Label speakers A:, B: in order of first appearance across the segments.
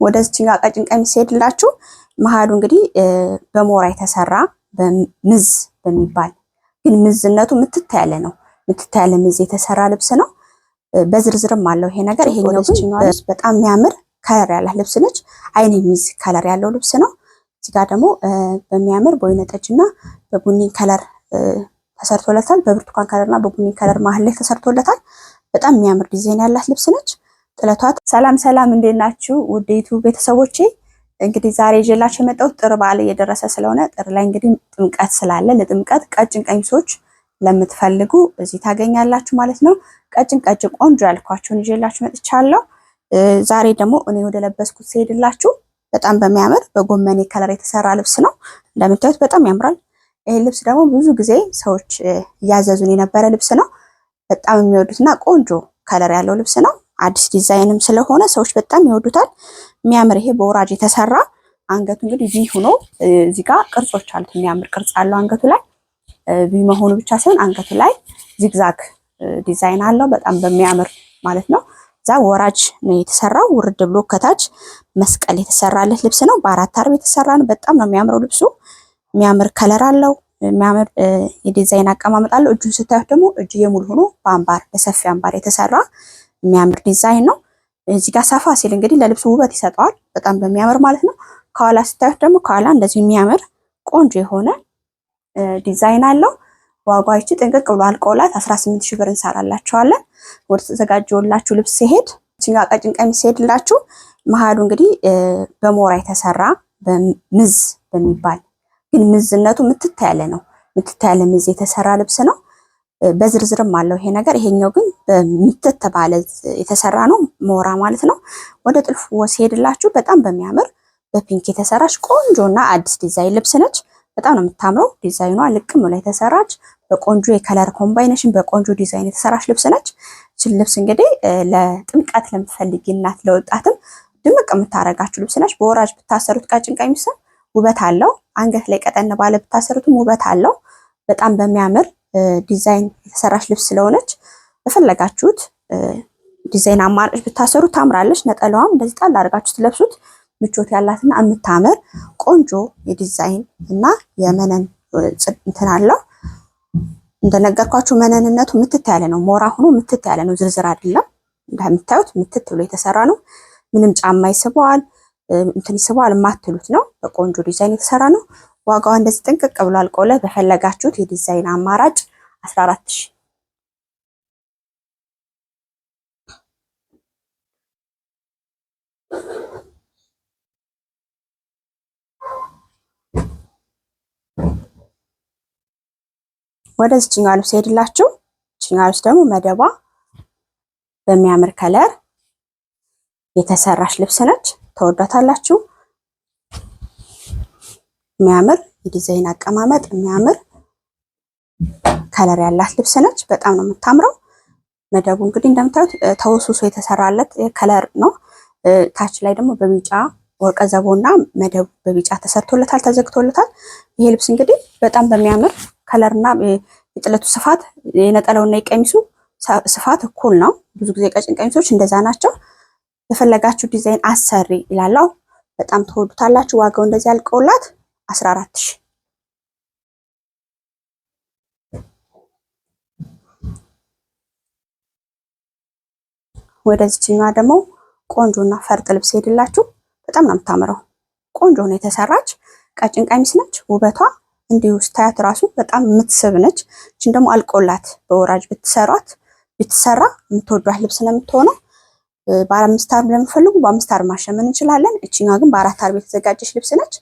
A: ወደዚህኛው ቀጭን ቀሚስ ሄድላችሁ መሃሉ እንግዲህ በሞራ የተሰራ በምዝ በሚባል ግን ምዝነቱ ምትት ያለ ነው። ምትት ያለ ምዝ የተሰራ ልብስ ነው። በዝርዝርም አለው ይሄ ነገር። ይሄኛው ግን በጣም የሚያምር ከለር ያላት ልብስ ነች። አይን የሚዝ ከለር ያለው ልብስ ነው። እዚህ ጋር ደግሞ በሚያምር በወይነ ጠጅና በቡኒ ከለር ተሰርቶለታል። በብርቱካን ከለርና በቡኒ ከለር መሀል ላይ ተሰርቶለታል። በጣም የሚያምር ዲዛይን ያላት ልብስ ነች። ጥለቷት ሰላም እንዴት ናችሁ ውዴቱ ቤተሰቦቼ? እንግዲህ ዛሬ ይዤላችሁ የመጣሁት ጥር በዓል እየደረሰ ስለሆነ ጥር ላይ እንግዲህ ጥምቀት ስላለ ለጥምቀት ቀጭን ቀሚሶች ለምትፈልጉ እዚህ ታገኛላችሁ ማለት ነው። ቀጭን ቆንጆ ያልኳችሁን ይዤላችሁ መጥቻለሁ። ዛሬ ደግሞ እኔ ወደ ለበስኩት ሲሄድላችሁ በጣም በሚያምር በጎመኔ ከለር የተሰራ ልብስ ነው። እንደምታዩት በጣም ያምራል። ይሄ ልብስ ደግሞ ብዙ ጊዜ ሰዎች እያዘዙን የነበረ ልብስ ነው። በጣም የሚወዱትና ቆንጆ ከለር ያለው ልብስ ነው። አዲስ ዲዛይንም ስለሆነ ሰዎች በጣም ይወዱታል። የሚያምር ይሄ በወራጅ የተሰራ አንገቱ እንግዲህ ቪ ሆኖ እዚህ ጋር ቅርጾች አሉት። የሚያምር ቅርጽ አለው አንገቱ ላይ። ቪ መሆኑ ብቻ ሳይሆን አንገቱ ላይ ዚግዛግ ዲዛይን አለው። በጣም በሚያምር ማለት ነው። እዛ ወራጅ ነው የተሰራው። ውርድ ብሎ ከታች መስቀል የተሰራለት ልብስ ነው። በአራት አርብ የተሰራ ነው። በጣም ነው የሚያምረው ልብሱ። የሚያምር ከለር አለው። የሚያምር የዲዛይን አቀማመጥ አለው። እጁን ስታዩት ደግሞ እጁ የሙሉ ሆኖ በአምባር በሰፊ አምባር የተሰራ የሚያምር ዲዛይን ነው። እዚህ ጋር ሰፋ ሲል እንግዲህ ለልብሱ ውበት ይሰጠዋል። በጣም በሚያምር ማለት ነው። ከኋላ ስታዩት ደግሞ ከኋላ እንደዚህ የሚያምር ቆንጆ የሆነ ዲዛይን አለው። ዋጋው ይቺ ጥንቅቅ ብሎ አልቆላት 18000 ብር እንሰራላችኋለን። ወደ ተዘጋጀውላችሁ ልብስ ሲሄድ እቺጋ ቀጭን ቀሚስ ሲሄድላችሁ መሃሉ እንግዲህ በሞራ የተሰራ በምዝ በሚባል ግን ምዝነቱ ምትት ያለ ነው። ምትት ያለ ምዝ የተሰራ ልብስ ነው። በዝርዝርም አለው ይሄ ነገር። ይሄኛው ግን በምትት ባለ የተሰራ ነው። ሞራ ማለት ነው። ወደ ጥልፉ ሲሄድላችሁ በጣም በሚያምር በፒንክ የተሰራች ቆንጆና አዲስ ዲዛይን ልብስ ነች። በጣም ነው የምታምረው። ዲዛይኗ ልቅም ብላ የተሰራች በቆንጆ የከለር ኮምባይኔሽን በቆንጆ ዲዛይን የተሰራች ልብስ ነች። እቺን ልብስ እንግዲህ ለጥምቀት ለምትፈልጊ እናት ለወጣትም ድምቅ የምታረጋችሁ ልብስ ነች። በወራጅ ብታሰሩት ቀጭን ቀሚስ ውበት አለው። አንገት ላይ ቀጠን ባለ ብታሰሩትም ውበት አለው። በጣም በሚያምር ዲዛይን የተሰራች ልብስ ስለሆነች በፈለጋችሁት ዲዛይን አማራጭ ብታሰሩ ታምራለች። ነጠላዋም እንደዚህ ጣል አድርጋችሁ ትለብሱት ምቾት ያላትና የምታምር ቆንጆ የዲዛይን እና የመነን እንትን አለው። እንደነገርኳችሁ መነንነቱ ምትት ያለ ነው። ሞራ ሆኖ ምትት ያለ ነው። ዝርዝር አይደለም። እንደምታዩት ምትት ብሎ የተሰራ ነው። ምንም ጫማ ይስበዋል እንትን ይስበዋል የማትሉት ነው። በቆንጆ ዲዛይን የተሰራ ነው። ዋጋው እንደዚህ ጥንቅቅ ብሎ አልቆለ በፈለጋችሁት የዲዛይን አማራጭ 14000። ወደዚህኛው ልብስ ሄድላችሁ። እቺኛው ልብስ ደግሞ መደባ በሚያምር ከለር የተሰራች ልብስ ነች። ተወዳታላችሁ። የሚያምር የዲዛይን አቀማመጥ የሚያምር ከለር ያላት ልብስ ነች። በጣም ነው የምታምረው። መደቡ እንግዲህ እንደምታዩት ተወሱሶ የተሰራለት ከለር ነው። ታች ላይ ደግሞ በቢጫ ወርቀ ዘቦና መደቡ በቢጫ ተሰርቶለታል፣ ተዘግቶለታል። ይሄ ልብስ እንግዲህ በጣም በሚያምር ከለርና የጥለቱ ስፋት የነጠላውና የቀሚሱ ስፋት እኩል ነው። ብዙ ጊዜ ቀጭን ቀሚሶች እንደዛ ናቸው። በፈለጋችሁ ዲዛይን አሰሪ ይላለው። በጣም ተወዱታላችሁ። ዋጋው እንደዚህ ያልቀውላት 14000። ወደዚህኛዋ ደግሞ ቆንጆና ፈርጥ ልብስ ሄድላችሁ። በጣም ነው የምታምረው። ቆንጆ ነው የተሰራች ቀጭን ቀሚስ ነች። ውበቷ እንዲሁ ስታያት ራሱ በጣም የምትስብ ነች። እቺን ደግሞ አልቆላት በወራጅ ብትሰራ የምትወዷት ልብስ ነው የምትሆነው። በ5 አርብ ለምትፈልጉ በ5 አርብ ማሸመን እንችላለን። እቺኛዋ ግን በ4 አርብ የተዘጋጀች ልብስ ነች።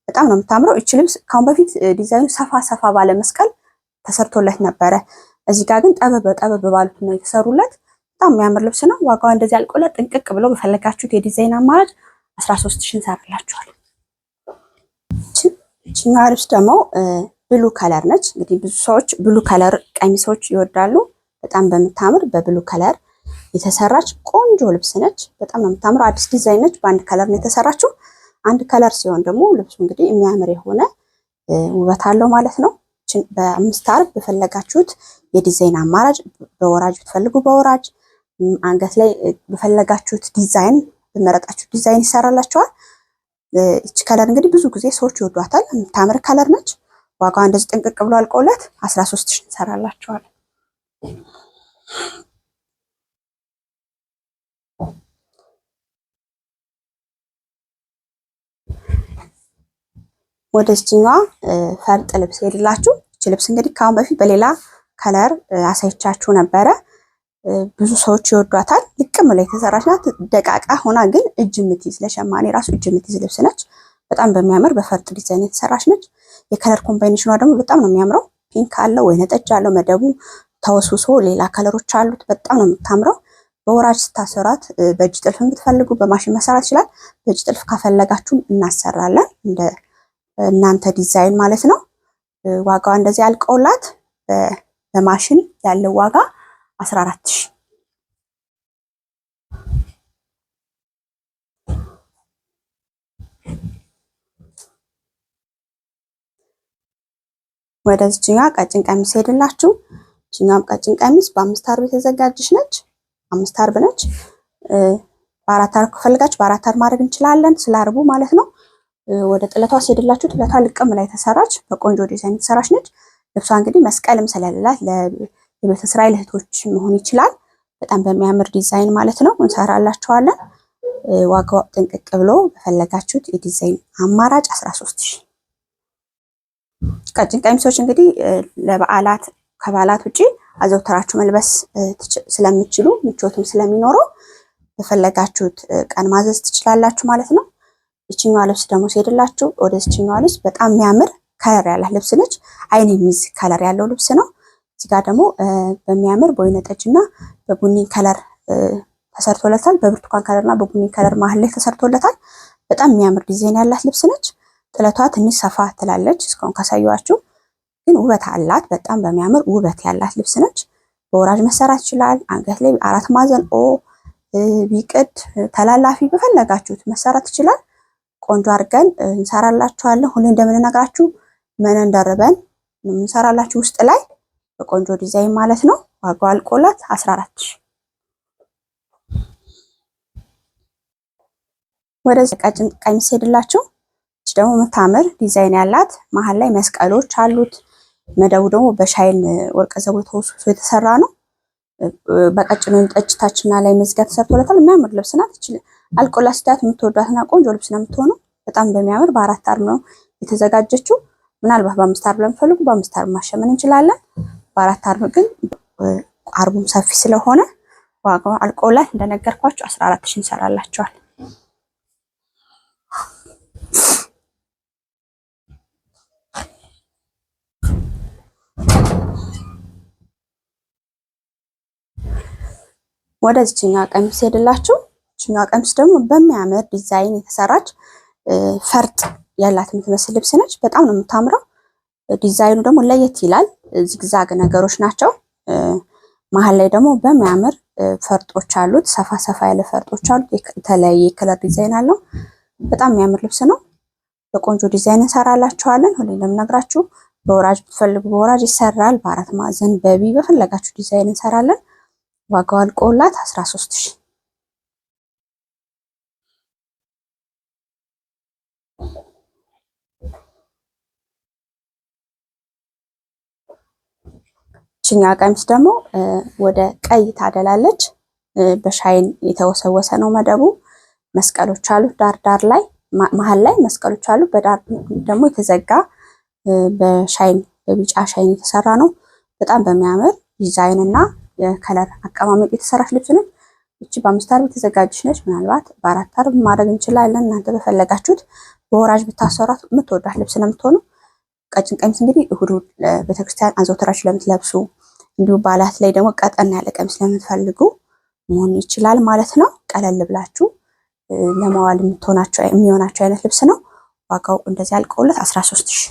A: በጣም ነው የምታምረው። እቺ ልብስ ካሁን በፊት ዲዛይኑ ሰፋ ባለ መስቀል ተሰርቶለት ነበረ። እዚህ ጋር ግን ጠበብ ባሉት ነው የተሰሩለት። በጣም የሚያምር ልብስ ነው። ዋጋው እንደዚህ አልቆለት ጥንቅቅ ብሎ በፈለጋችሁት የዲዛይን አማራጭ 13000 እንሰራላችኋል። እቺኛዋ ልብስ ደግሞ ብሉ ከለር ነች። እንግዲህ ብዙ ሰዎች ብሉ ከለር ቀሚሶች ይወዳሉ። በጣም በምታምር በብሉ ከለር የተሰራች ቆንጆ ልብስ ነች። በጣም ነው የምታምረው። አዲስ ዲዛይን ነች። በአንድ ከለር ነው የተሰራችው። አንድ ከለር ሲሆን ደግሞ ልብሱ እንግዲህ የሚያምር የሆነ ውበት አለው ማለት ነው። በ5 አርብ በፈለጋችሁት የዲዛይን አማራጭ በወራጅ ብትፈልጉ በወራጅ አንገት ላይ በፈለጋችሁት ዲዛይን በመረጣችሁ ዲዛይን ይሰራላችኋል። እቺ ከለር እንግዲህ ብዙ ጊዜ ሰዎች ይወዷታል። የምታምር ከለር ነች። ዋጋዋ እንደዚህ ጥንቅቅ ብሎ አልቆለት 13 ሺህ እንሰራላችኋል። ወደዚህኛዋ ፈርጥ ልብስ ሄድላችሁ። እቺ ልብስ እንግዲህ ከአሁን በፊት በሌላ ከለር አሳይቻችሁ ነበረ። ብዙ ሰዎች ይወዷታል። ልቅም ላይ የተሰራች ናት። ደቃቃ ሆና ግን እጅ የምትይዝ ለሸማኔ ራሱ እጅ የምትይዝ ልብስ ነች። በጣም በሚያምር በፈርጥ ዲዛይን የተሰራች ነች። የከለር ኮምባይኔሽኗ ደግሞ በጣም ነው የሚያምረው። ፒንክ አለው፣ ወይነ ጠጅ አለው፣ መደቡ ተወስውሶ ሌላ ከለሮች አሉት። በጣም ነው የምታምረው። በወራጅ ስታሰራት በእጅ ጥልፍ የምትፈልጉ በማሽን መሰራት ይችላል። በእጅ ጥልፍ ከፈለጋችሁም እናሰራለን፣ እንደ እናንተ ዲዛይን ማለት ነው። ዋጋዋ እንደዚህ አልቀውላት በማሽን ያለው ዋጋ 14 ሺህ። ወደዚህኛ ቀጭን ቀሚስ ሄድላችሁ። እቺኛም ቀጭን ቀሚስ በ5 አርብ የተዘጋጀች ነች። 5 አርብ ነች። በ4 አርብ ከፈለጋችሁ በ4 አርብ ማድረግ እንችላለን፣ ስለ አርቡ ማለት ነው። ወደ ጥለቷ ሄድላችሁ። ጥለቷ ልቅም ላይ ተሰራች፣ በቆንጆ ዲዛይን የተሰራች ነች። ልብሷ እንግዲህ መስቀልም ስለሌላት ለቤተ እስራኤል እህቶች መሆን ይችላል። በጣም በሚያምር ዲዛይን ማለት ነው እንሰራላችኋለን። ዋጋው ጥንቅቅ ብሎ በፈለጋችሁት የዲዛይን አማራጭ 13 ሺህ። ቀጭን ቀሚሶች እንግዲህ ለበዓላት ከበዓላት ውጪ አዘውተራችሁ መልበስ ስለምትችሉ ምቾትም ስለሚኖረው በፈለጋችሁት ቀን ማዘዝ ትችላላችሁ ማለት ነው። እቺኛዋ ልብስ ደግሞ ሲሄድላችሁ ወደ እቺኛዋ ልብስ በጣም የሚያምር ከለር ያላት ልብስ ነች። አይን የሚይዝ ከለር ያለው ልብስ ነው። እዚህ ጋር ደግሞ በሚያምር በወይነ ጠጅና በቡኒ ከለር ተሰርቶለታል። በብርቱካን ከለርና በቡኒ ከለር መሀል ላይ ተሰርቶለታል። በጣም የሚያምር ዲዛይን ያላት ልብስ ነች። ጥለቷ ትንሽ ሰፋ ትላለች እስካሁን ካሳየኋችሁ፣ ግን ውበት አላት። በጣም በሚያምር ውበት ያላት ልብስ ነች። በወራጅ መሰራት ይችላል። አንገት ላይ 4 ማዕዘን ቢቅድ ተላላፊ በፈለጋችሁት መሰራት ይችላል። ቆንጆ አድርገን እንሰራላችኋለን። ሁሌ እንደምንነግራችሁ መነን ደርበን እንሰራላችሁ ውስጥ ላይ በቆንጆ ዲዛይን ማለት ነው። ዋጋው አልቆላት 14 ሺህ። ወደዚህ ቀጭን ቀሚስ ሄድላችሁ። እቺ ደግሞ የምታምር ዲዛይን ያላት መሀል ላይ መስቀሎች አሉት። መደቡ ደግሞ በሻይን ወርቀ ዘቦ ተወስውሶ የተሰራ ነው። በቀጭኑ ጠጅታችና ላይ መዝጋት ተሰርቶለታል። የሚያምር ልብስ ናት። እቺ አልቆላት ስዳት የምትወዷትና ቆንጆ ልብስ ነው የምትሆነው። በጣም በሚያምር በ4 አርብ ነው የተዘጋጀችው። ምናልባት በ5 አርብ ለምትፈልጉ በ5 አርብ ማሸመን እንችላለን። በ4 አርብ ግን አርቡም ሰፊ ስለሆነ ዋጋው አልቆላት እንደነገርኳችሁ 14 ሺህ እንሰራላችኋል። ወደዚህኛ ቀሚስ ሄድላችሁ። እቺኛ ቀሚስ ደግሞ በሚያምር ዲዛይን የተሰራች ፈርጥ ያላት የምትመስል ልብስ ነች። በጣም ነው የምታምረው። ዲዛይኑ ደግሞ ለየት ይላል። ዚግዛግ ነገሮች ናቸው። መሀል ላይ ደግሞ በሚያምር ፈርጦች አሉት። ሰፋ ሰፋ ያለ ፈርጦች አሉት። የተለያየ ከለር ዲዛይን አለው። በጣም የሚያምር ልብስ ነው። በቆንጆ ዲዛይን እንሰራላችኋለን። ሁሌ እንደምነግራችሁ በወራጅ ብትፈልጉ በወራጅ ይሰራል። በ4 ማዕዘን በቢ በፈለጋችሁ ዲዛይን እንሰራለን። ዋጋው አልቆላት 13 ሺህ። እቺኛ ቀሚስ ደግሞ ወደ ቀይ ታደላለች። በሻይን የተወሰወሰ ነው መደቡ። መስቀሎች አሉ ዳር ዳር ላይ መሀል ላይ መስቀሎች አሉ። በዳር ደግሞ የተዘጋ በሻይን በቢጫ ሻይን የተሰራ ነው። በጣም በሚያምር ዲዛይን እና የከለር አቀማመጥ የተሰራች ልብስ ነች። እቺ በ5 አርብ የተዘጋጀች ነች። ምናልባት በ4 አርብ ማድረግ እንችላለን። እናንተ በፈለጋችሁት በወራጅ ብታሰሯት የምትወዷት ልብስ ነው የምትሆነው። ቀጭን ቀሚስ እንግዲህ እሁድ ቤተክርስቲያን አዘውትራችሁ ለምትለብሱ እንዲሁ በዓላት ላይ ደግሞ ቀጠን ያለ ቀሚስ ለምትፈልጉ መሆን ይችላል ማለት ነው። ቀለል ብላችሁ ለማዋል የሚሆናቸው አይነት ልብስ ነው። ዋጋው እንደዚህ አልቆለት 13 ሺህ።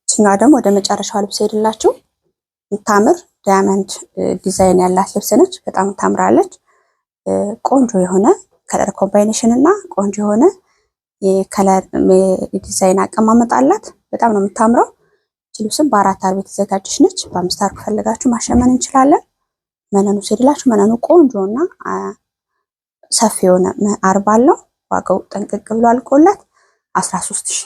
A: እቺኛ ደግሞ ወደ መጨረሻው ልብስ ሄድላችሁ። የምታምር ዳያመንድ ዲዛይን ያላት ልብስ ነች። በጣም ታምራለች። ቆንጆ የሆነ ከለር ኮምባይኔሽን እና ቆንጆ የሆነ የከለር ዲዛይን አቀማመጥ አላት። በጣም ነው የምታምረው። ልብስም በ4 አርብ የተዘጋጀች ነች። በ5 አርብ ከፈለጋችሁ ማሸመን እንችላለን። መነኑ ሲሄድላችሁ መነኑ ቆንጆና ሰፊ የሆነ አርብ አለው። ዋጋው ጠንቅቅ ብሎ አልቆለት 13000።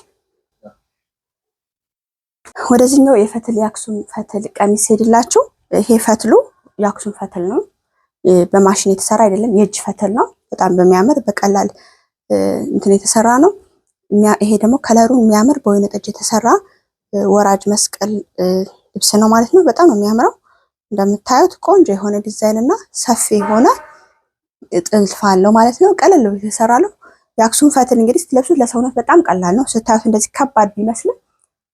A: ወደዚህኛው የፈትል የአክሱም ፈትል ቀሚስ ሲሄድላችሁ ይሄ ፈትሉ የአክሱም ፈትል ነው። በማሽን የተሰራ አይደለም፣ የእጅ ፈትል ነው። በጣም በሚያምር በቀላል እንትን የተሰራ ነው። ይሄ ደግሞ ከለሩን የሚያምር በወይነ ጠጅ የተሰራ ወራጅ መስቀል ልብስ ነው ማለት ነው። በጣም ነው የሚያምረው። እንደምታዩት ቆንጆ የሆነ ዲዛይን እና ሰፊ የሆነ ጥልፍ አለው ማለት ነው። ቀለል ብሎ የተሰራ ነው። የአክሱም ፈትል እንግዲህ ስትለብሱት ለሰውነት በጣም ቀላል ነው። ስታዩት እንደዚህ ከባድ ቢመስልም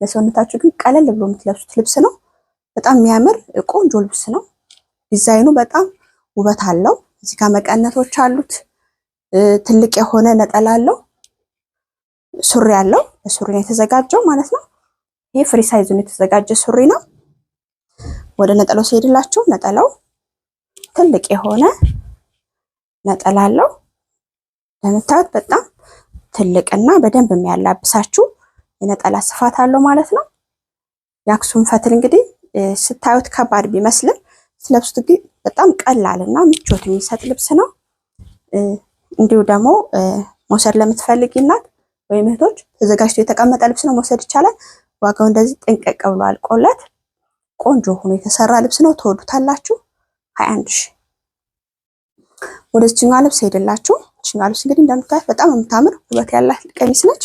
A: ለሰውነታችሁ ግን ቀለል ብሎ የምትለብሱት ልብስ ነው። በጣም የሚያምር ቆንጆ ልብስ ነው። ዲዛይኑ በጣም ውበት አለው። እዚህ ጋር መቀነቶች አሉት። ትልቅ የሆነ ነጠላ አለው። ሱሪ አለው። ሱሪ ነው የተዘጋጀው ማለት ነው። ይሄ ፍሪ ሳይዝ ነው የተዘጋጀ ሱሪ ነው። ወደ ነጠላው ሲሄድላችሁ ነጠላው ትልቅ የሆነ ነጠላ አለው። ለምታዩት በጣም ትልቅና በደንብ የሚያላብሳችሁ የነጠላ ስፋት አለው ማለት ነው። የአክሱም ፈትል እንግዲህ ስታዩት ከባድ ቢመስልም ስለብሱት ግን በጣም ቀላልና ምቾት የሚሰጥ ልብስ ነው። እንዲሁ ደግሞ መውሰድ ለምትፈልጊ እናት ወይም እህቶች ተዘጋጅቶ የተቀመጠ ልብስ ነው፣ መውሰድ ይቻላል። ዋጋው እንደዚህ ጥንቅቅ ብሎ አልቆለት ቆንጆ ሆኖ የተሰራ ልብስ ነው። ትወዱታላችሁ። 21000። ወደዚህኛው ልብስ ሄደላችሁ። እቺኛው ልብስ እንግዲህ እንደምታዩት በጣም የምታምር ውበት ያላት ቀሚስ ነች።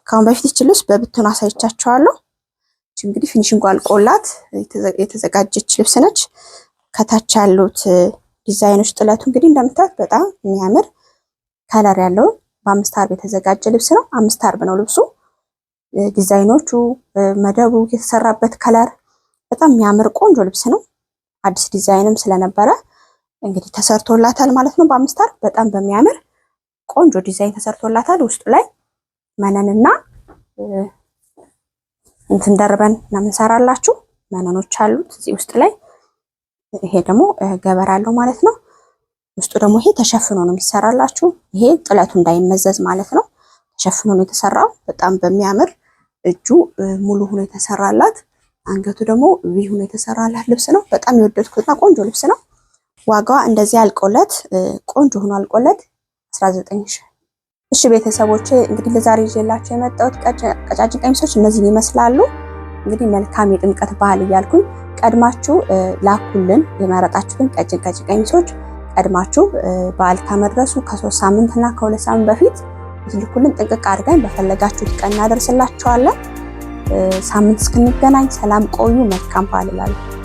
A: ካሁን በፊት እቺ ልብስ በብትን አሳይቻችኋለሁ። እቺ እንግዲህ ፊኒሺንግ አልቆላት የተዘጋጀች ልብስ ነች። ከታች ያሉት ዲዛይኖች ጥለቱ እንግዲህ እንደምታዩት በጣም የሚያምር ከለር ያለው በ5 አርብ የተዘጋጀ ልብስ ነው። 5 አርብ ነው ልብሱ። ዲዛይኖቹ መደቡ የተሰራበት ከለር በጣም የሚያምር ቆንጆ ልብስ ነው። አዲስ ዲዛይንም ስለነበረ እንግዲህ ተሰርቶላታል ማለት ነው። በ5 አርብ በጣም በሚያምር ቆንጆ ዲዛይን ተሰርቶላታል። ውስጡ ላይ መነንና እንትን ደርበን ነው የምንሰራላችሁ። መነኖች አሉት እዚህ ውስጥ ላይ። ይሄ ደግሞ ገበር አለው ማለት ነው። ውስጡ ደግሞ ይሄ ተሸፍኖ ነው የሚሰራላችሁ። ይሄ ጥለቱ እንዳይመዘዝ ማለት ነው። ተሸፍኖ ነው የተሰራው። በጣም በሚያምር እጁ ሙሉ ሆኖ የተሰራላት፣ አንገቱ ደግሞ ቪ ሆኖ የተሰራላት ልብስ ነው። በጣም የወደድኩትና ቆንጆ ልብስ ነው። ዋጋዋ እንደዚህ አልቆለት ቆንጆ ሆኖ አልቆለት 19000። እሺ ቤተሰቦቼ እንግዲህ ለዛሬ ይዤላችሁ የመጣሁት ቀጫጭን ቀሚሶች እነዚህን ይመስላሉ። እንግዲህ መልካም የጥምቀት በዓል እያልኩኝ ቀድማችሁ ላኩልን የመረጣችሁትን ቀጭን ቀሚሶች ቀድማችሁ በዓል ከመድረሱ ከ3 ሳምንትና ከ2 ሳምንት በፊት ልኩልን። ጥንቅቅ አድርገን በፈለጋችሁት ቀን እናደርስላችኋለን። ሳምንት እስክንገናኝ ሰላም ቆዩ። መልካም በዓል እላለሁ።